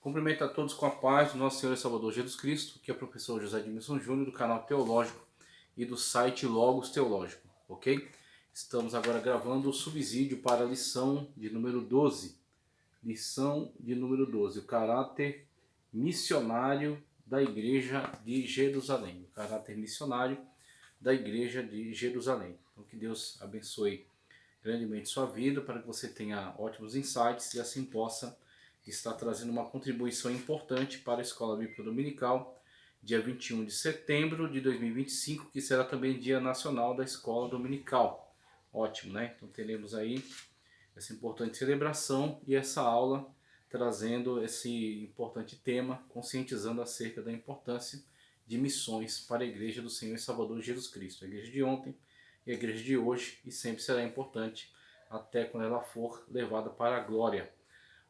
Cumprimento a todos com a paz do nosso Senhor e Salvador Jesus Cristo, que é o professor José Edmilson Júnior, do canal Teológico e do site Logos Teológico, ok? Estamos agora gravando o subsídio para a lição de número 12. Lição de número 12, o caráter missionário da Igreja de Jerusalém. O caráter missionário da Igreja de Jerusalém. Então, que Deus abençoe grandemente sua vida, para que você tenha ótimos insights e assim possa estar trazendo uma contribuição importante para a Escola Bíblica Dominical, dia 21 de setembro de 2025, que será também Dia Nacional da Escola Dominical. Ótimo, né? Então teremos aí essa importante celebração e essa aula trazendo esse importante tema, conscientizando acerca da importância de missões para a Igreja do Senhor e Salvador Jesus Cristo. A igreja de ontem e a igreja de hoje, e sempre será importante até quando ela for levada para a glória.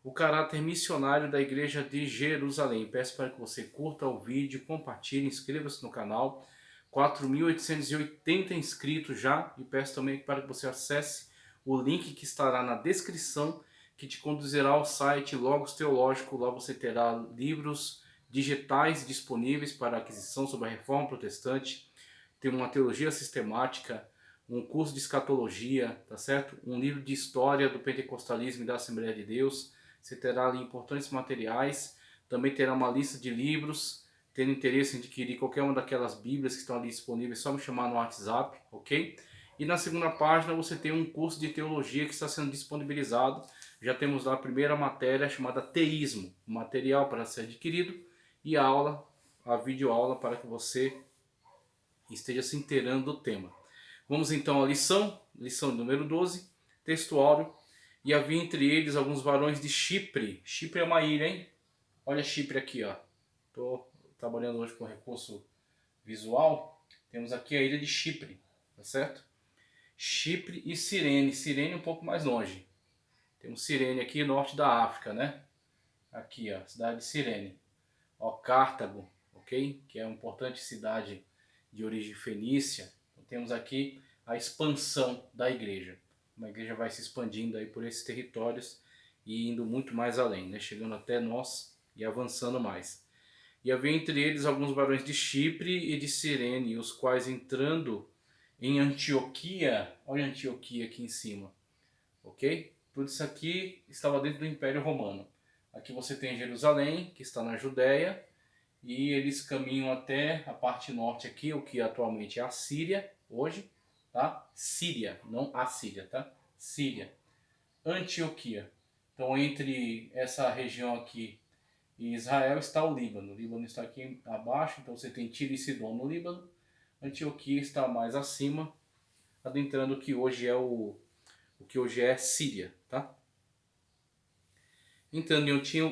O caráter missionário da Igreja de Jerusalém. Peço para que você curta o vídeo, compartilhe, inscreva-se no canal. 4.880 inscritos já, e peço também para que você acesse o link que estará na descrição, que te conduzirá ao site Logos Teológico. Lá você terá livros digitais disponíveis para aquisição sobre a Reforma Protestante, tem uma teologia sistemática, um curso de escatologia, tá certo? Um livro de história do pentecostalismo e da Assembleia de Deus. Você terá ali importantes materiais, também terá uma lista de livros. Tendo interesse em adquirir qualquer uma daquelas bíblias que estão ali disponíveis, é só me chamar no WhatsApp, ok? E na segunda página você tem um curso de teologia que está sendo disponibilizado. Já temos lá a primeira matéria chamada Teísmo, material para ser adquirido, e a aula, a videoaula para que você esteja se inteirando do tema. Vamos então à lição número 12, textuário. E havia entre eles alguns varões de Chipre. Chipre é uma ilha, hein? Olha Chipre aqui, ó. Estou trabalhando hoje com recurso visual. Temos aqui a ilha de Chipre, tá certo? Chipre e Cirene. Cirene um pouco mais longe. Temos Cirene aqui, norte da África, né? Aqui, ó, cidade de Cirene. Ó, Cartago, ok? Que é uma importante cidade de origem fenícia. Então, temos aqui a expansão da igreja. Uma igreja vai se expandindo aí por esses territórios e indo muito mais além, né? Chegando até nós e avançando mais. E havia entre eles alguns barões de Chipre e de Cirene, os quais entrando em Antioquia, olha Antioquia aqui em cima, ok? Tudo isso aqui estava dentro do Império Romano. Aqui você tem Jerusalém, que está na Judéia, e eles caminham até a parte norte aqui, o que atualmente é a Síria, hoje, tá? Síria, não a Síria, tá? Síria. Antioquia. Então, entre essa região aqui e Israel está o Líbano. O Líbano está aqui abaixo, então você tem Tiro e Sidom no Líbano. Antioquia está mais acima, adentrando o que hoje é o que hoje é Síria, tá? Entrando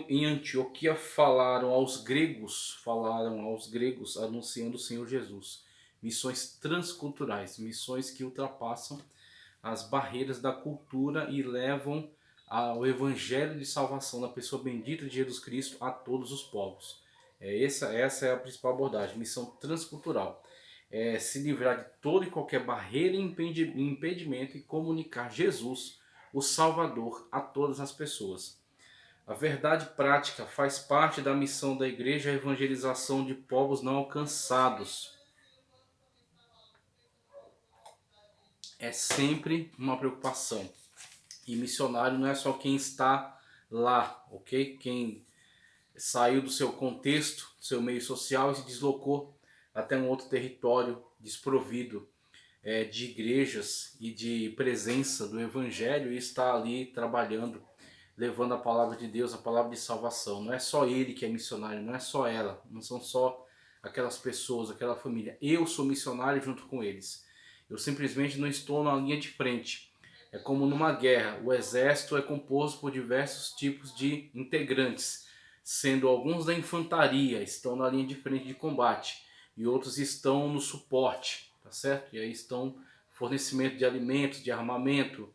em Antioquia, falaram aos gregos, anunciando o Senhor Jesus. Missões transculturais, missões que ultrapassam as barreiras da cultura e levam ao evangelho de salvação da pessoa bendita de Jesus Cristo a todos os povos. Essa é a principal abordagem, missão transcultural. É se livrar de toda e qualquer barreira e impedimento e comunicar Jesus, o Salvador, a todas as pessoas. A verdade prática faz parte da missão da igreja, a evangelização de povos não alcançados. É sempre uma preocupação. E missionário não é só quem está lá, ok? Quem saiu do seu contexto, do seu meio social e se deslocou até um outro território desprovido de igrejas e de presença do evangelho e está ali trabalhando, levando a palavra de Deus, a palavra de salvação. Não é só ele que é missionário, não é só ela, não são só aquelas pessoas, aquela família. Eu sou missionário junto com eles. Eu simplesmente não estou na linha de frente. É como numa guerra, o exército é composto por diversos tipos de integrantes, sendo alguns da infantaria, estão na linha de frente de combate, e outros estão no suporte, tá certo? E aí estão fornecimento de alimentos, de armamento,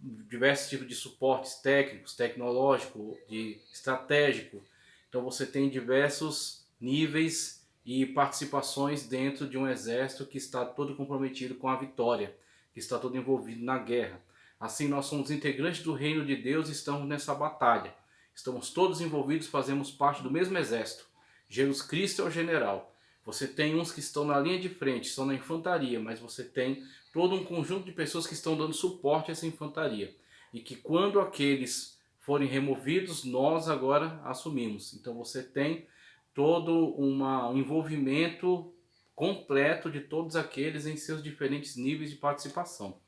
diversos tipos de suportes técnicos, tecnológico, de estratégico. Então você tem diversos níveis e participações dentro de um exército que está todo comprometido com a vitória, que está todo envolvido na guerra. Assim nós somos integrantes do reino de Deus e estamos nessa batalha. Estamos todos envolvidos, fazemos parte do mesmo exército. Jesus Cristo é o general. Você tem uns que estão na linha de frente, estão na infantaria, mas você tem todo um conjunto de pessoas que estão dando suporte a essa infantaria. E que quando aqueles forem removidos, nós agora assumimos. Então você tem todo um envolvimento completo de todos aqueles em seus diferentes níveis de participação.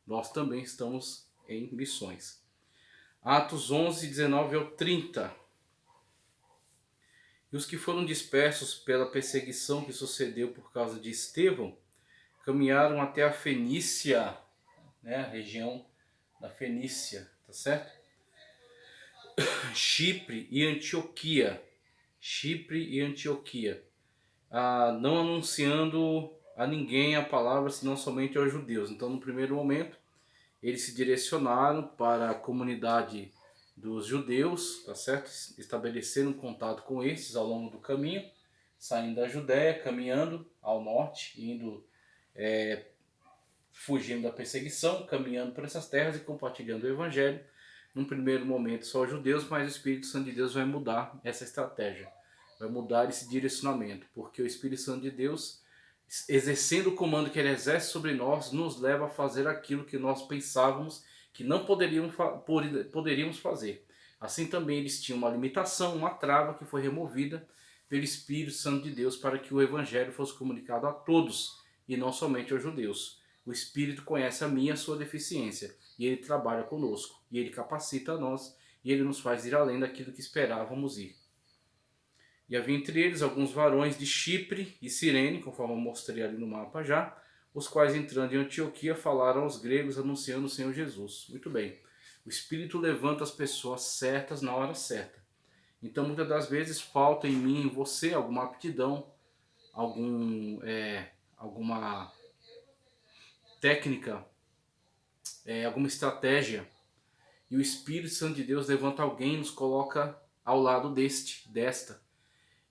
Nós também estamos em missões. Atos 11, 19 ao 30. E os que foram dispersos pela perseguição que sucedeu por causa de Estevão, caminharam até a Fenícia, né, a região da Fenícia, tá certo? Chipre e Antioquia. Chipre e Antioquia. Não anunciando a ninguém a palavra, senão somente aos judeus. Então, no primeiro momento, eles se direcionaram para a comunidade dos judeus, tá certo? Estabeleceram contato com esses ao longo do caminho, saindo da Judéia, caminhando ao norte, indo fugindo da perseguição, caminhando por essas terras e compartilhando o evangelho. Num primeiro momento só os judeus, mas o Espírito Santo de Deus vai mudar essa estratégia, vai mudar esse direcionamento, porque o Espírito Santo de Deus, exercendo o comando que ele exerce sobre nós, nos leva a fazer aquilo que nós pensávamos que não poderíamos fazer. Assim também eles tinham uma limitação, uma trava que foi removida pelo Espírito Santo de Deus para que o evangelho fosse comunicado a todos e não somente aos judeus. O Espírito conhece a minha e a sua deficiência e ele trabalha conosco e ele capacita a nós e ele nos faz ir além daquilo que esperávamos ir. E havia entre eles alguns varões de Chipre e Cirene, conforme eu mostrei ali no mapa já, os quais entrando em Antioquia falaram aos gregos anunciando o Senhor Jesus. Muito bem. O Espírito levanta as pessoas certas na hora certa. Então muitas das vezes falta em mim, em você, alguma aptidão, alguma técnica, alguma estratégia. E o Espírito Santo de Deus levanta alguém e nos coloca ao lado desta.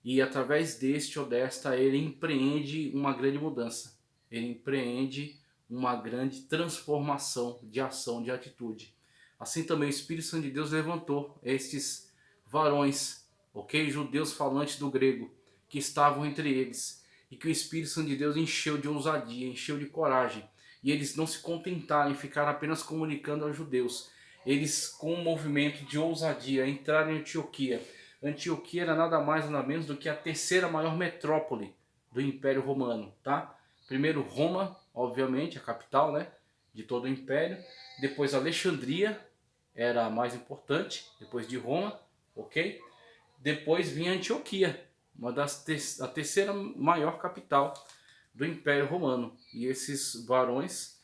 E através deste ou desta, ele empreende uma grande mudança. Ele empreende uma grande transformação de ação, de atitude. Assim também o Espírito Santo de Deus levantou estes varões, ok? Judeus falantes do grego, que estavam entre eles. E que o Espírito Santo de Deus encheu de ousadia, encheu de coragem. E eles não se contentaram em ficar apenas comunicando aos judeus. Eles, com um movimento de ousadia, entraram em Antioquia. Antioquia era nada mais nada menos do que a terceira maior metrópole do Império Romano, tá? Primeiro Roma, obviamente, a capital, né, de todo o Império. Depois Alexandria, era a mais importante, depois de Roma, ok? Depois vinha Antioquia, a terceira maior capital do Império Romano. E esses varões,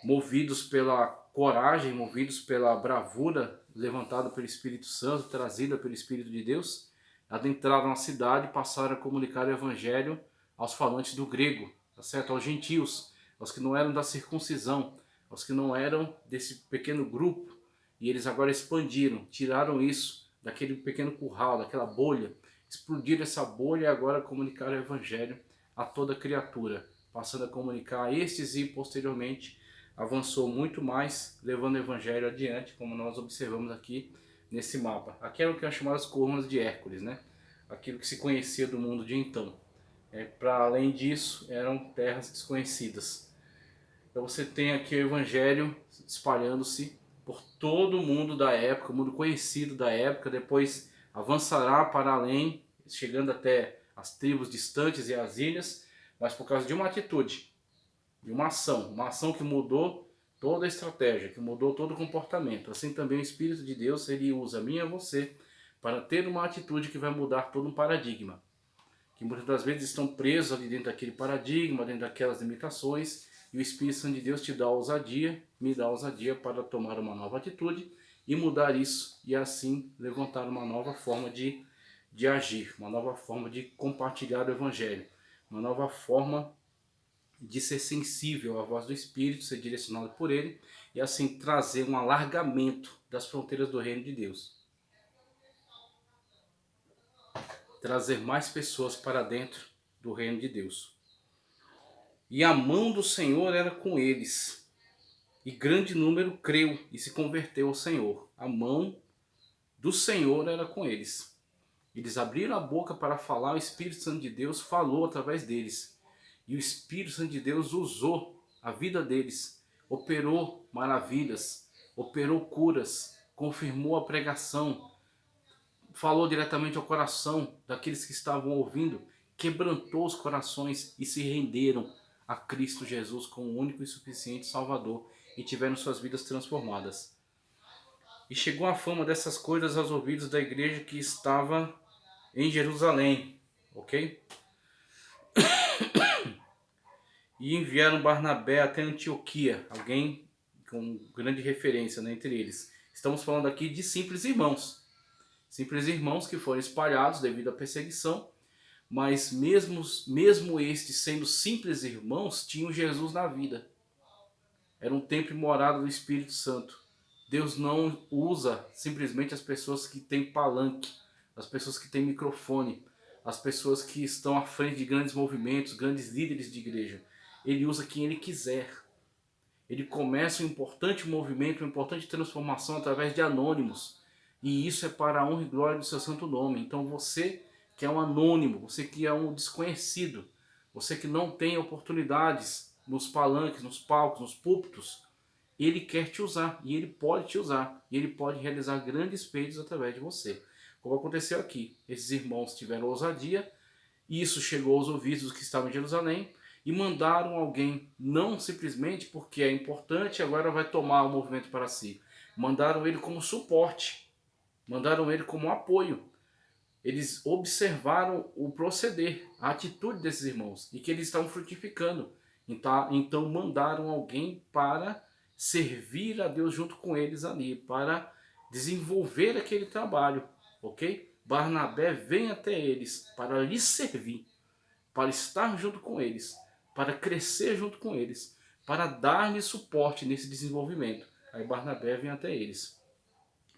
movidos pela coragem, movidos pela bravura levantada pelo Espírito Santo, trazida pelo Espírito de Deus, adentraram a cidade e passaram a comunicar o evangelho aos falantes do grego, tá certo? Aos gentios, aos que não eram da circuncisão, aos que não eram desse pequeno grupo. E eles agora expandiram, tiraram isso daquele pequeno curral, daquela bolha, explodiram essa bolha e agora comunicaram o evangelho a toda criatura, passando a comunicar a estes e posteriormente avançou muito mais, levando o evangelho adiante, como nós observamos aqui nesse mapa. Aqui era o que é chamado as colunas de Hércules, né? Aquilo que se conhecia do mundo de então. Para além disso, eram terras desconhecidas. Então você tem aqui o evangelho espalhando-se por todo o mundo da época, o mundo conhecido da época, depois avançará para além, chegando até as tribos distantes e as ilhas, mas por causa de uma atitude, de uma ação que mudou toda a estratégia, que mudou todo o comportamento. Assim também o Espírito de Deus, ele usa a mim e a você para ter uma atitude que vai mudar todo um paradigma, que muitas das vezes estão presos ali dentro daquele paradigma, dentro daquelas limitações, e o Espírito Santo de Deus te dá ousadia, me dá ousadia para tomar uma nova atitude e mudar isso, e assim levantar uma nova forma de agir, uma nova forma de compartilhar o Evangelho, uma nova forma de ser sensível à voz do Espírito, ser direcionado por ele, e assim trazer um alargamento das fronteiras do reino de Deus. Trazer mais pessoas para dentro do reino de Deus. E a mão do Senhor era com eles. e grande número creu e se converteu ao Senhor. A mão do Senhor era com eles. Eles abriram a boca para falar, o Espírito Santo de Deus falou através deles. E o Espírito Santo de Deus usou a vida deles, operou maravilhas, operou curas, confirmou a pregação, falou diretamente ao coração daqueles que estavam ouvindo, quebrantou os corações e se renderam a Cristo Jesus como o único e suficiente Salvador e tiveram suas vidas transformadas. E chegou a fama dessas coisas aos ouvidos da igreja que estava em Jerusalém, ok? E enviaram Barnabé até Antioquia, alguém com grande referência, né, entre eles. Estamos falando aqui de simples irmãos que foram espalhados devido à perseguição, mas mesmo estes sendo simples irmãos, tinham Jesus na vida. Era um templo e morada do Espírito Santo. Deus não usa simplesmente as pessoas que têm palanque, as pessoas que têm microfone, as pessoas que estão à frente de grandes movimentos, grandes líderes de igreja. Ele usa quem ele quiser. Ele começa um importante movimento, uma importante transformação através de anônimos. E isso é para a honra e glória do seu santo nome. Então você que é um anônimo, você que é um desconhecido, você que não tem oportunidades nos palanques, nos palcos, nos púlpitos, ele quer te usar e ele pode te usar. E ele pode realizar grandes feitos através de você. Como aconteceu aqui. Esses irmãos tiveram ousadia, e isso chegou aos ouvidos dos que estavam em Jerusalém, e mandaram alguém, não simplesmente porque é importante, agora vai tomar o movimento para si. Mandaram ele como suporte, mandaram ele como apoio. Eles observaram o proceder, a atitude desses irmãos, e que eles estavam frutificando. Então mandaram alguém para servir a Deus junto com eles ali, para desenvolver aquele trabalho, ok? Barnabé vem até eles para lhes servir, para estar junto com eles, para crescer junto com eles, para dar-lhes suporte nesse desenvolvimento. Aí Barnabé vem até eles.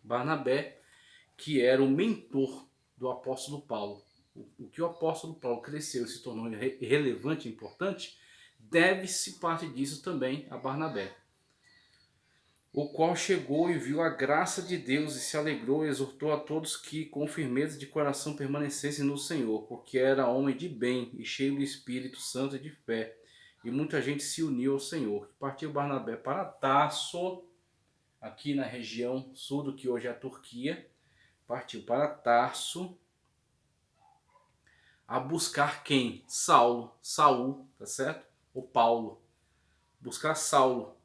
Barnabé, que era o mentor do apóstolo Paulo. O que o apóstolo Paulo cresceu e se tornou relevante e importante, deve-se parte disso também a Barnabé. O qual chegou e viu a graça de Deus e se alegrou e exortou a todos que com firmeza de coração permanecessem no Senhor, porque era homem de bem e cheio do Espírito Santo e de fé. E muita gente se uniu ao Senhor. Partiu Barnabé para Tarso, aqui na região sul do que hoje é a Turquia. Partiu para Tarso a buscar quem? Saul, tá certo? O Paulo. Buscar Saulo.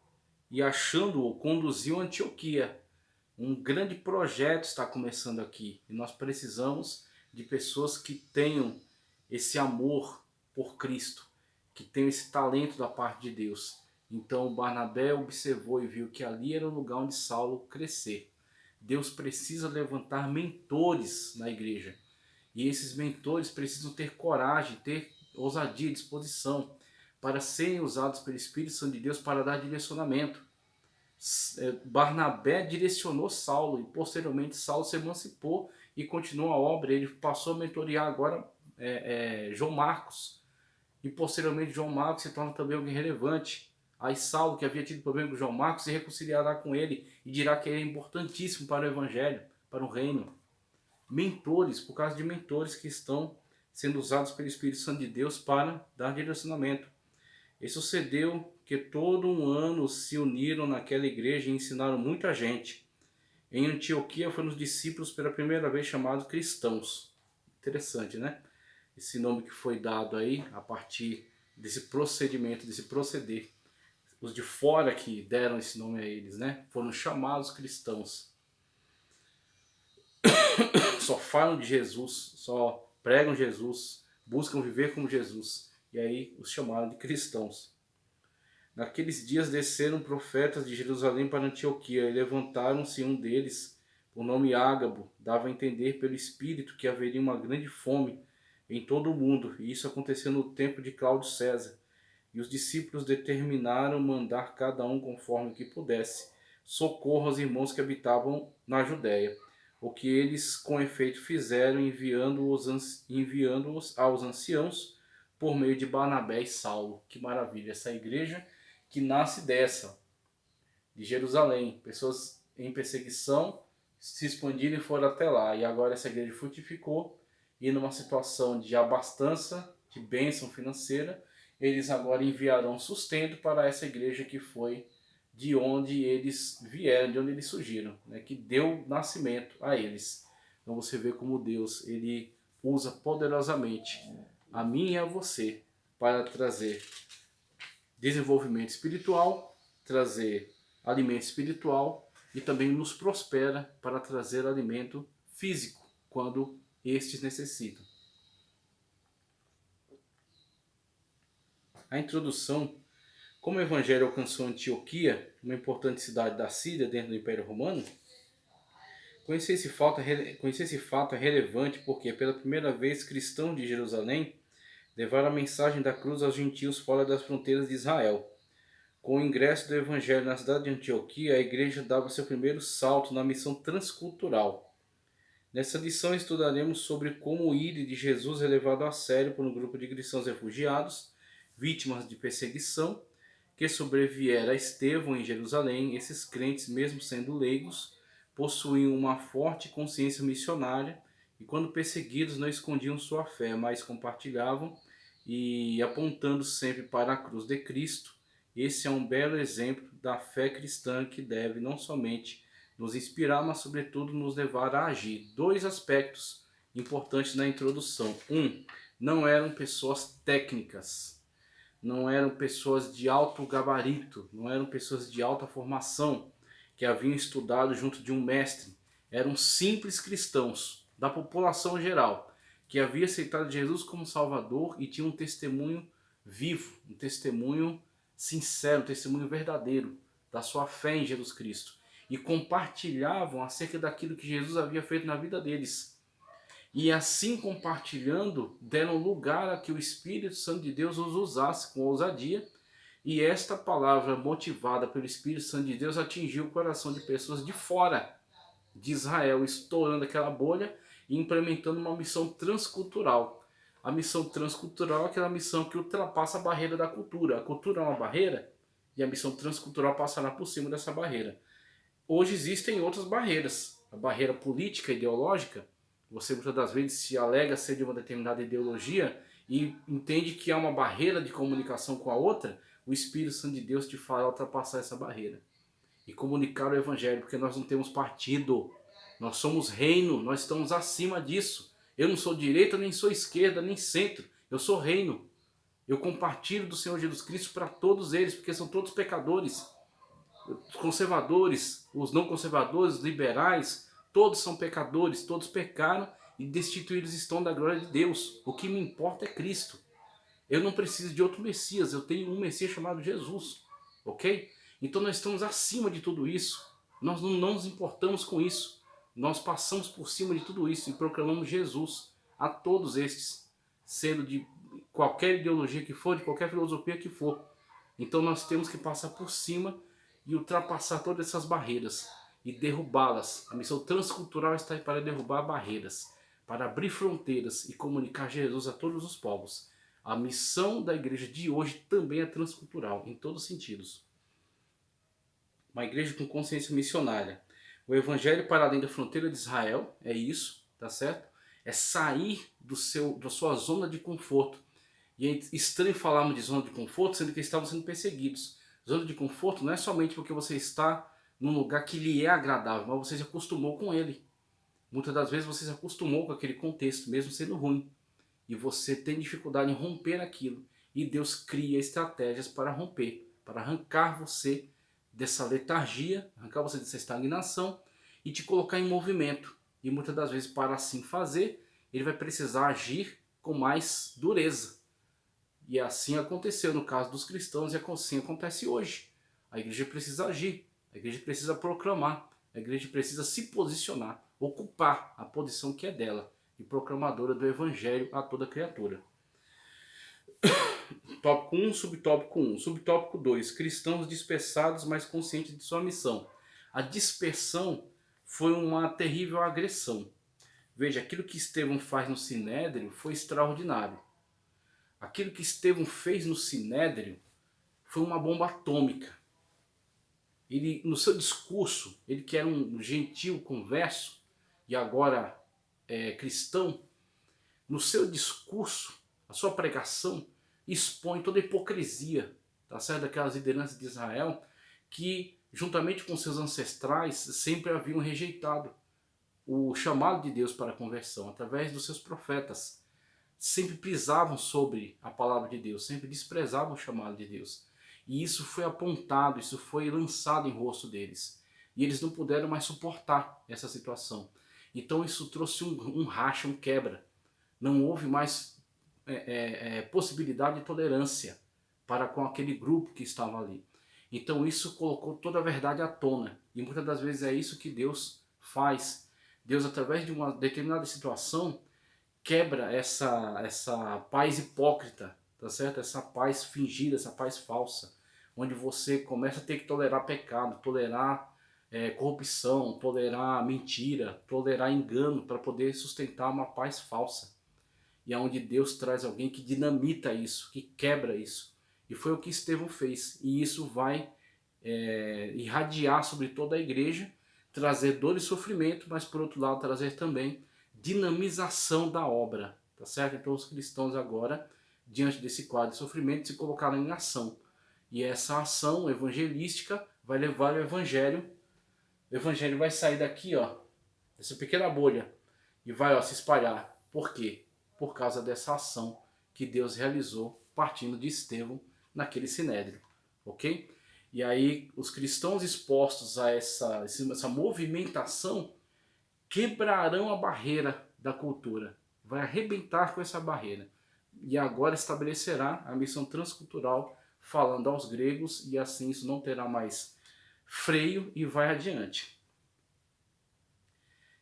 E achando-o, conduziu a Antioquia. Um grande projeto está começando aqui. E nós precisamos de pessoas que tenham esse amor por Cristo, que tenham esse talento da parte de Deus. Então Barnabé observou e viu que ali era o lugar onde Saulo crescer. Deus precisa levantar mentores na igreja. E esses mentores precisam ter coragem, ter ousadia, disposição para serem usados pelo Espírito Santo de Deus para dar direcionamento. Barnabé direcionou Saulo e posteriormente Saulo se emancipou e continuou a obra. Ele passou a mentorear agora João Marcos, e posteriormente João Marcos se torna também alguém relevante. Aí Saulo, que havia tido problema com João Marcos, se reconciliará com ele e dirá que ele é importantíssimo para o evangelho, para o reino. Mentores, por causa de mentores que estão sendo usados pelo Espírito Santo de Deus para dar direcionamento. E sucedeu que todo um ano se uniram naquela igreja e ensinaram muita gente. Em Antioquia foram os discípulos pela primeira vez chamados cristãos. Interessante, né? Esse nome que foi dado aí a partir desse procedimento, desse proceder. Os de fora que deram esse nome a eles, né? Foram chamados cristãos. Só falam de Jesus, só pregam Jesus, buscam viver como Jesus. E aí os chamaram de cristãos. Naqueles dias desceram profetas de Jerusalém para Antioquia, e levantaram-se um deles, por nome Ágabo, dava a entender pelo Espírito que haveria uma grande fome em todo o mundo, e isso aconteceu no tempo de Cláudio César. E os discípulos determinaram mandar cada um conforme que pudesse socorro aos irmãos que habitavam na Judéia. O que eles com efeito fizeram, enviando-os aos anciãos por meio de Barnabé e Saulo. Que maravilha, essa igreja que nasce dessa. de Jerusalém. Pessoas em perseguição se expandiram e foram até lá. E agora essa igreja frutificou e numa situação de abastança, de bênção financeira, eles agora enviarão sustento para essa igreja que foi de onde eles vieram, de onde eles surgiram, né? Que deu nascimento a eles. Então você vê como Deus, ele usa poderosamente a mim e a você para trazer desenvolvimento espiritual, trazer alimento espiritual e também nos prospera para trazer alimento físico quando estes necessitam. A introdução: como o evangelho alcançou Antioquia, uma importante cidade da Síria dentro do Império Romano. Conhecer esse fato é relevante porque, pela primeira vez, cristãos de Jerusalém levaram a mensagem da cruz aos gentios fora das fronteiras de Israel. Com o ingresso do evangelho na cidade de Antioquia, a igreja dava seu primeiro salto na missão transcultural. Nessa lição estudaremos sobre como o ídolo de Jesus é levado a sério por um grupo de cristãos refugiados, vítimas de perseguição, que sobreviera a Estevão em Jerusalém. Esses crentes, mesmo sendo leigos, possuíam uma forte consciência missionária e, quando perseguidos, não escondiam sua fé, mas compartilhavam e apontando sempre para a cruz de Cristo. Esse é um belo exemplo da fé cristã que deve não somente nos inspirar, mas sobretudo nos levar a agir. Dois aspectos importantes na introdução. Não eram pessoas técnicas, não eram pessoas de alto gabarito, não eram pessoas de alta formação que haviam estudado junto de um mestre. Eram simples cristãos da população geral que havia aceitado Jesus como Salvador e tinha um testemunho vivo, um testemunho sincero, um testemunho verdadeiro da sua fé em Jesus Cristo, e compartilhavam acerca daquilo que Jesus havia feito na vida deles. E assim compartilhando, deram lugar a que o Espírito Santo de Deus os usasse com ousadia, e esta palavra, motivada pelo Espírito Santo de Deus, atingiu o coração de pessoas de fora de Israel, estourando aquela bolha e implementando uma missão transcultural. A missão transcultural é aquela missão que ultrapassa a barreira da cultura. A cultura é uma barreira e a missão transcultural passará por cima dessa barreira. Hoje existem outras barreiras. A barreira política, ideológica. Você muitas das vezes se alega ser de uma determinada ideologia e entende que há uma barreira de comunicação com a outra. O Espírito Santo de Deus te fará ultrapassar essa barreira e comunicar o Evangelho, porque nós não temos partido, nós somos reino, nós estamos acima disso. Eu não sou direita, nem sou esquerda, nem centro, eu sou reino. Eu compartilho do Senhor Jesus Cristo para todos eles, porque são todos pecadores. Os conservadores, os não conservadores, os liberais, todos são pecadores, todos pecaram e destituídos estão da glória de Deus. O que me importa é Cristo. Eu não preciso de outro Messias, eu tenho um Messias chamado Jesus, ok? Então nós estamos acima de tudo isso, nós não nos importamos com isso, nós passamos por cima de tudo isso e proclamamos Jesus a todos estes, sendo de qualquer ideologia que for, de qualquer filosofia que for. Então nós temos que passar por cima e ultrapassar todas essas barreiras e derrubá-las. A missão transcultural está aí para derrubar barreiras, para abrir fronteiras e comunicar Jesus a todos os povos. A missão da igreja de hoje também é transcultural, em todos os sentidos. Uma igreja com consciência missionária. O evangelho para além da fronteira de Israel, é isso, tá certo? É sair da sua zona de conforto. E é estranho falarmos de zona de conforto, sendo que eles estavam sendo perseguidos. Zona de conforto não é somente porque você está num lugar que lhe é agradável, mas você se acostumou com ele. Muitas das vezes você se acostumou com aquele contexto, mesmo sendo ruim. E você tem dificuldade em romper aquilo. E Deus cria estratégias para romper, para arrancar você dessa letargia, arrancar você dessa estagnação e te colocar em movimento. E muitas das vezes, para assim fazer, ele vai precisar agir com mais dureza. E assim aconteceu no caso dos cristãos e assim acontece hoje. A igreja precisa agir, a igreja precisa proclamar, a igreja precisa se posicionar, ocupar a posição que é dela, de proclamadora do evangelho a toda criatura. Tópico 1, subtópico 1. Subtópico 2. Cristãos dispersados, mas conscientes de sua missão. A dispersão foi uma terrível agressão. Veja, aquilo que Estevão faz no Sinédrio foi extraordinário. Aquilo que Estevão fez no Sinédrio foi uma bomba atômica. ele, no seu discurso, ele que era um gentil converso e agora é cristão, no seu discurso, a sua pregação expõe toda a hipocrisia, tá certo? Daquelas lideranças de Israel que, juntamente com seus ancestrais, sempre haviam rejeitado o chamado de Deus para a conversão através dos seus profetas. Sempre pisavam sobre a palavra de Deus, sempre desprezavam o chamado de Deus. E isso foi apontado, isso foi lançado em rosto deles. E eles não puderam mais suportar essa situação. Então isso trouxe um racha, um quebra. Não houve mais possibilidade de tolerância para com aquele grupo que estava ali. Então isso colocou toda a verdade à tona. E muitas das vezes é isso que Deus faz. Deus, através de uma determinada situação, quebra essa paz hipócrita, tá certo? Essa paz fingida, essa paz falsa, onde você começa a ter que tolerar pecado, tolerar corrupção, tolerar mentira, tolerar engano para poder sustentar uma paz falsa. E é onde Deus traz alguém que dinamita isso, que quebra isso. E foi o que Estevão fez. E isso vai irradiar sobre toda a igreja, trazer dor e sofrimento, mas por outro lado trazer também dinamização da obra, tá certo? Então os cristãos agora, diante desse quadro de sofrimento, se colocaram em ação. E essa ação evangelística vai levar o evangelho vai sair daqui, ó, dessa pequena bolha, e vai, ó, se espalhar. Por quê? Por causa dessa ação que Deus realizou partindo de Estevão naquele sinédrio, ok? E aí os cristãos expostos a essa movimentação quebrarão a barreira da cultura, vai arrebentar com essa barreira e agora estabelecerá a missão transcultural falando aos gregos, e assim isso não terá mais freio e vai adiante.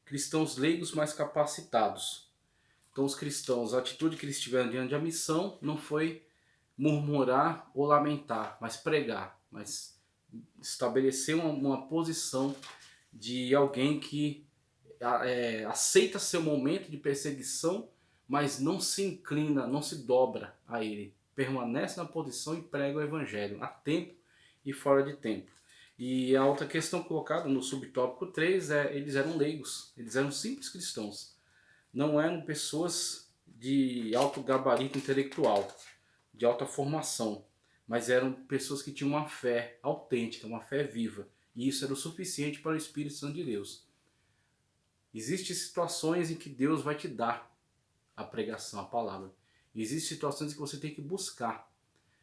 Cristãos leigos mais capacitados. Então os cristãos, a atitude que eles tiveram diante da missão não foi murmurar ou lamentar, mas pregar, mas estabelecer uma posição de alguém que aceita seu momento de perseguição, mas não se inclina, não se dobra a ele. Permanece na posição e prega o evangelho, a tempo e fora de tempo. E a outra questão colocada no subtópico 3 é: eles eram leigos, eles eram simples cristãos. Não eram pessoas de alto gabarito intelectual, de alta formação, mas eram pessoas que tinham uma fé autêntica, uma fé viva. E isso era o suficiente para o Espírito Santo de Deus. Existem situações em que Deus vai te dar a pregação, a palavra. Existem situações em que você tem que buscar.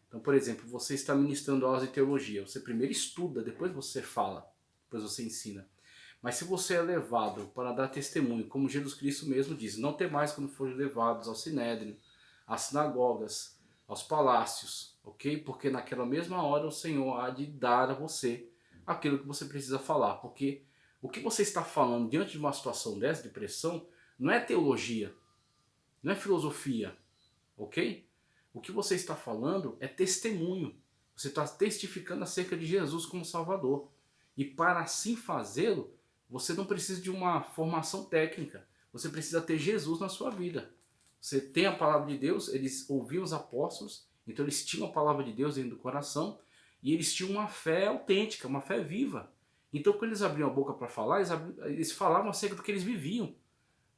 Então, por exemplo, você está ministrando aulas de teologia. Você primeiro estuda, depois você fala, depois você ensina. Mas se você é levado para dar testemunho, como Jesus Cristo mesmo diz: não temais quando forem levados ao sinédrio, às sinagogas, aos palácios, ok? Porque naquela mesma hora o Senhor há de dar a você aquilo que você precisa falar. Porque o que você está falando diante de uma situação dessa, de pressão, não é teologia, não é filosofia, ok? O que você está falando é testemunho. Você está testificando acerca de Jesus como Salvador. E para assim fazê-lo, você não precisa de uma formação técnica. Você precisa ter Jesus na sua vida. Você tem a palavra de Deus, eles ouviam os apóstolos, então eles tinham a palavra de Deus dentro do coração, e eles tinham uma fé autêntica, uma fé viva. Então quando eles abriam a boca para falar, eles falavam acerca do que eles viviam,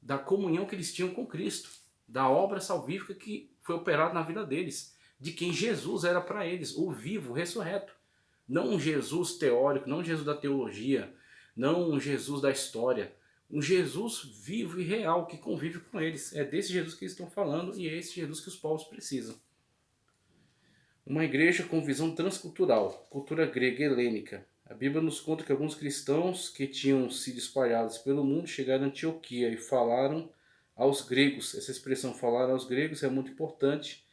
da comunhão que eles tinham com Cristo, da obra salvífica que foi operada na vida deles, de quem Jesus era para eles, o vivo, o ressurreto. Não um Jesus teórico, não um Jesus da teologia, não um Jesus da história, um Jesus vivo e real que convive com eles. É desse Jesus que eles estão falando e é esse Jesus que os povos precisam. Uma igreja com visão transcultural, cultura grega e helênica. A Bíblia nos conta que alguns cristãos que tinham sido espalhados pelo mundo chegaram a Antioquia e falaram aos gregos. Essa expressão falar aos gregos é muito importante.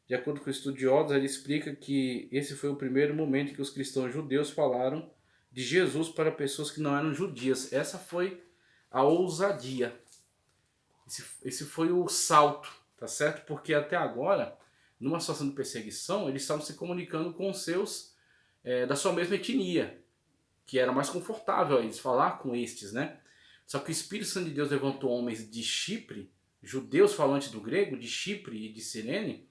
De acordo com estudiosos, ele explica que esse foi o primeiro momento em que os cristãos judeus falaram de Jesus para pessoas que não eram judias. Essa foi a ousadia. Esse foi o salto, tá certo? Porque até agora, numa situação de perseguição, eles estavam se comunicando com os seus da sua mesma etnia, que era mais confortável a eles falar com estes, né? Só que o Espírito Santo de Deus levantou homens de Chipre, judeus falantes do grego, de Chipre e de Cirene,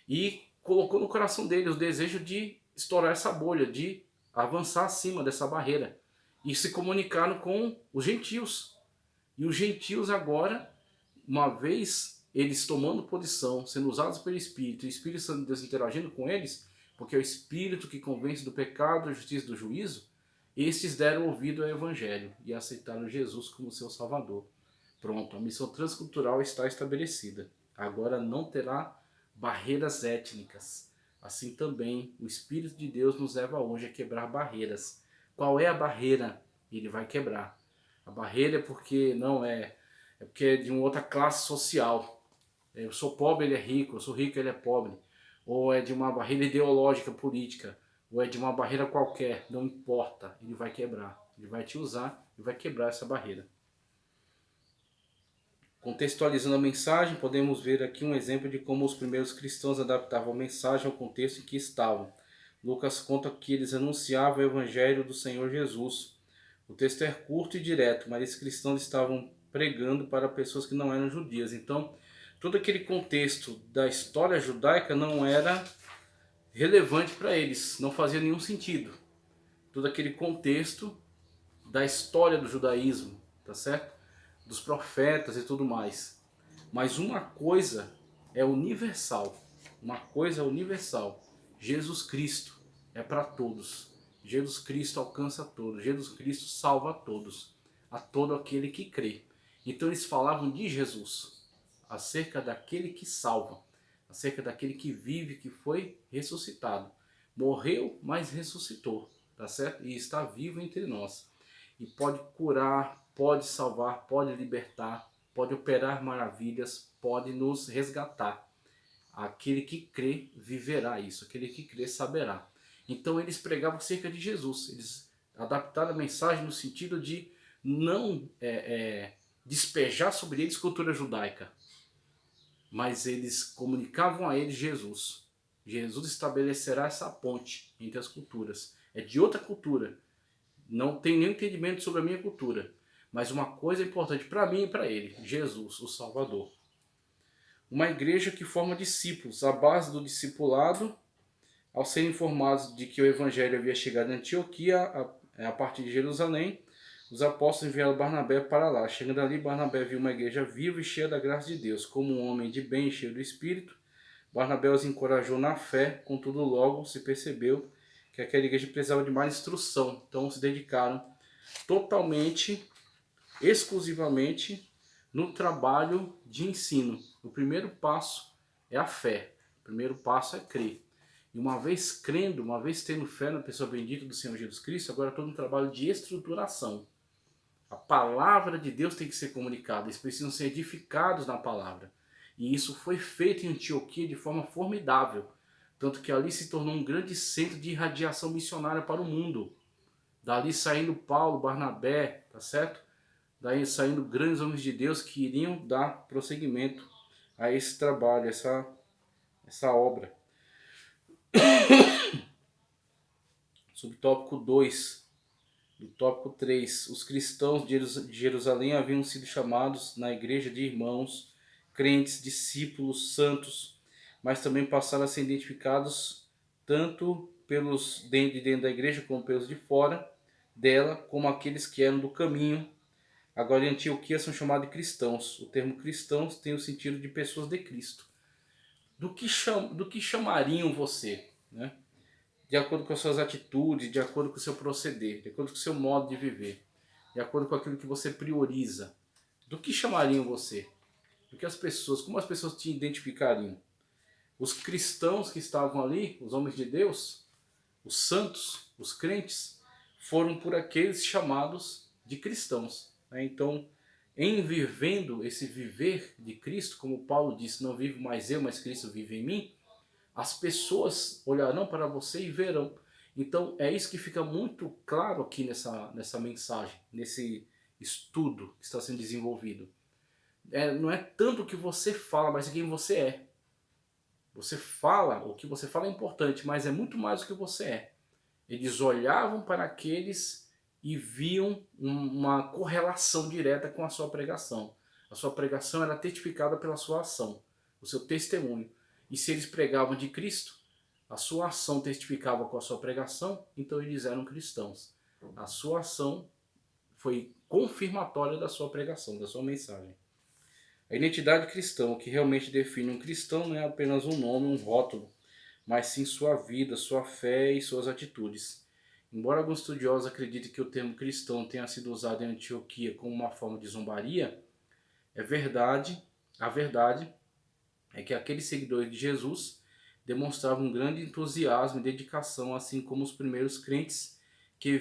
e colocou no coração deles o desejo de estourar essa bolha, de avançar acima dessa barreira e se comunicaram com os gentios. E os gentios agora, uma vez eles tomando posição, sendo usados pelo Espírito, e o Espírito Santo de Deus interagindo com eles, porque é o Espírito que convence do pecado, da justiça e do juízo, estes deram ouvido ao Evangelho e aceitaram Jesus como seu Salvador. Pronto, a missão transcultural está estabelecida. Agora não terá barreiras étnicas. Assim também o Espírito de Deus nos leva hoje a quebrar barreiras. Qual é a barreira? Ele vai quebrar. A barreira é porque não é, é porque é de uma outra classe social. Eu sou pobre, ele é rico, eu sou rico, ele é pobre. Ou é de uma barreira ideológica, política, ou é de uma barreira qualquer, não importa, ele vai quebrar. Ele vai te usar e vai quebrar essa barreira. Contextualizando a mensagem, podemos ver aqui um exemplo de como os primeiros cristãos adaptavam a mensagem ao contexto em que estavam. Lucas conta que eles anunciavam o evangelho do Senhor Jesus. O texto é curto e direto, mas esses cristãos estavam pregando para pessoas que não eram judias. Então, todo aquele contexto da história judaica não era relevante para eles, não fazia nenhum sentido. Todo aquele contexto da história do judaísmo, tá certo? Dos profetas e tudo mais. Mas uma coisa é universal. Uma coisa é universal. Jesus Cristo é para todos. Jesus Cristo alcança todos. Jesus Cristo salva todos. A todo aquele que crê. Então eles falavam de Jesus, acerca daquele que salva, acerca daquele que vive, que foi ressuscitado. Morreu, mas ressuscitou, tá certo? E está vivo entre nós. E pode curar, pode salvar, pode libertar, pode operar maravilhas, pode nos resgatar. Aquele que crê viverá isso, aquele que crê saberá. Então eles pregavam acerca de Jesus, eles adaptaram a mensagem no sentido de não despejar sobre eles cultura judaica, mas eles comunicavam a eles Jesus. Jesus estabelecerá essa ponte entre as culturas. É de outra cultura, não tem nenhum entendimento sobre a minha cultura, mas uma coisa importante para mim e para ele, Jesus, o Salvador. Uma igreja que forma discípulos, a base do discipulado, ao serem informados de que o evangelho havia chegado em Antioquia, a partir de Jerusalém, os apóstolos enviaram Barnabé para lá. Chegando ali, Barnabé viu uma igreja viva e cheia da graça de Deus. Como um homem de bem e cheio do Espírito, Barnabé os encorajou na fé, contudo logo se percebeu que aquela igreja precisava de mais instrução. Então se dedicaram totalmente, exclusivamente, no trabalho de ensino. O primeiro passo é a fé. O primeiro passo é crer. E uma vez crendo, uma vez tendo fé na pessoa bendita do Senhor Jesus Cristo, agora todo um trabalho de estruturação. A palavra de Deus tem que ser comunicada, eles precisam ser edificados na palavra. E isso foi feito em Antioquia de forma formidável. Tanto que ali se tornou um grande centro de irradiação missionária para o mundo. Dali saindo Paulo, Barnabé, tá certo? Daí saindo grandes homens de Deus que iriam dar prosseguimento a esse trabalho, essa obra. Subtópico 2, do tópico 3. Os cristãos de Jerusalém haviam sido chamados na igreja de irmãos, crentes, discípulos, santos, mas também passaram a ser identificados tanto pelos de dentro da igreja como pelos de fora dela, como aqueles que eram do caminho. Agora em Antioquia são chamados de cristãos. O termo cristãos tem o sentido de pessoas de Cristo. Do que chamariam você, né? De acordo com as suas atitudes, de acordo com o seu proceder, de acordo com o seu modo de viver, de acordo com aquilo que você prioriza. Do que chamariam você? Do que as pessoas, como as pessoas te identificariam? Os cristãos que estavam ali, os homens de Deus, os santos, os crentes, foram por aqueles chamados de cristãos, né? Então, em vivendo esse viver de Cristo, como Paulo disse, não vivo mais eu, mas Cristo vive em mim, as pessoas olharão para você e verão. Então é isso que fica muito claro aqui nessa mensagem, nesse estudo que está sendo desenvolvido. Não é tanto o que você fala, mas quem você é. Você fala, o que você fala é importante, mas é muito mais o que você é. Eles olhavam para aqueles e viam uma correlação direta com a sua pregação. A sua pregação era testificada pela sua ação, o seu testemunho. E se eles pregavam de Cristo, A sua ação testificava com a sua pregação, então eles eram cristãos. A sua ação foi confirmatória da sua pregação, da sua mensagem. A identidade cristã, o que realmente define um cristão, não é apenas um nome, um rótulo, mas sim sua vida, sua fé e suas atitudes. Embora alguns estudiosos acreditem que o termo cristão tenha sido usado em Antioquia como uma forma de zombaria, a verdade é que aqueles seguidores de Jesus demonstravam um grande entusiasmo e dedicação, assim como os primeiros crentes que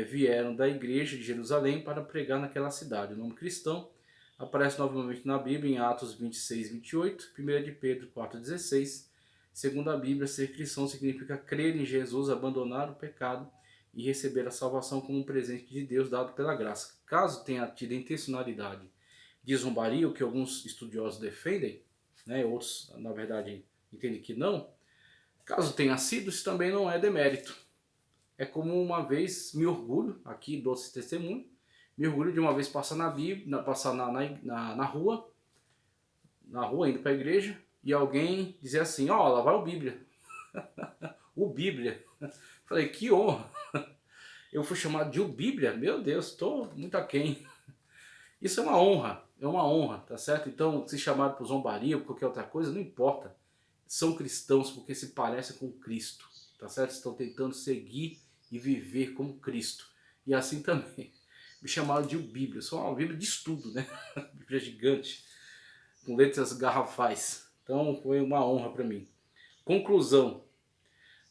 vieram da igreja de Jerusalém para pregar naquela cidade. O nome cristão aparece novamente na Bíblia em Atos 26, 28, 1 de Pedro 4,16. Segundo a Bíblia, ser cristão significa crer em Jesus, abandonar o pecado e receber a salvação como um presente de Deus dado pela graça. Caso tenha tido intencionalidade de zombaria, o que alguns estudiosos defendem, né, outros, na verdade, entendem que não, caso tenha sido, isso também não é demérito. É como uma vez me orgulho, aqui dou esse testemunho, me orgulho de uma vez passar na Bíblia, passar na rua indo para a igreja, e alguém dizer assim, ó, lá vai o Bíblia. O Bíblia. Falei, que honra. Eu fui chamado de o Bíblia? Meu Deus, estou muito aquém. Isso é uma honra, tá certo? Então, se chamaram por zombaria ou por qualquer outra coisa, não importa. São cristãos porque se parecem com Cristo, tá certo? Estão tentando seguir e viver como Cristo. E assim também. Me chamaram de Bíblia. Eu sou uma Bíblia de estudo, né? Bíblia gigante, com letras garrafais. Então, foi uma honra para mim. Conclusão.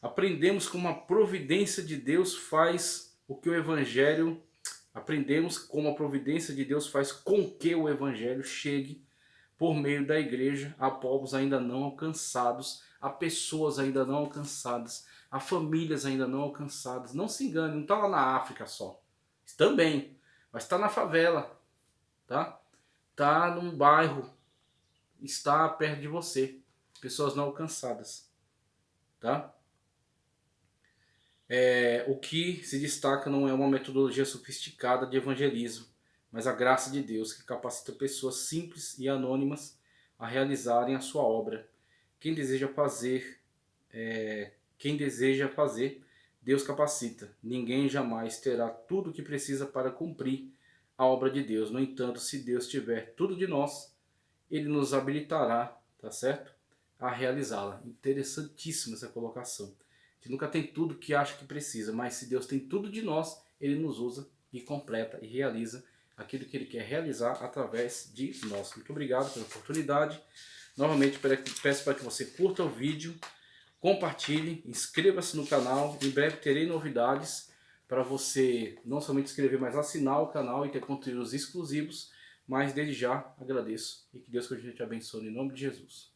Aprendemos como a providência de Deus faz o que o Evangelho... Aprendemos como a providência de Deus faz com que o Evangelho chegue por meio da igreja a povos ainda não alcançados, a pessoas ainda não alcançadas, a famílias ainda não alcançadas. Não se engane, não está lá na África só. Também, mas está na favela, tá? Está num bairro, está perto de você. Pessoas não alcançadas, tá? O que se destaca não é uma metodologia sofisticada de evangelismo, mas a graça de Deus que capacita pessoas simples e anônimas a realizarem a sua obra. Quem deseja fazer, Deus capacita. Ninguém jamais terá tudo o que precisa para cumprir a obra de Deus. No entanto, se Deus tiver tudo de nós, Ele nos habilitará, tá certo? A realizá-la. Interessantíssima essa colocação. A gente nunca tem tudo que acha que precisa, mas se Deus tem tudo de nós, Ele nos usa e completa e realiza aquilo que Ele quer realizar através de nós. Muito obrigado pela oportunidade. Novamente peço para que você curta o vídeo, compartilhe, inscreva-se no canal. Em breve terei novidades para você não somente inscrever, mas assinar o canal e ter conteúdos exclusivos. Mas desde já agradeço e que Deus continue te abençoe em nome de Jesus.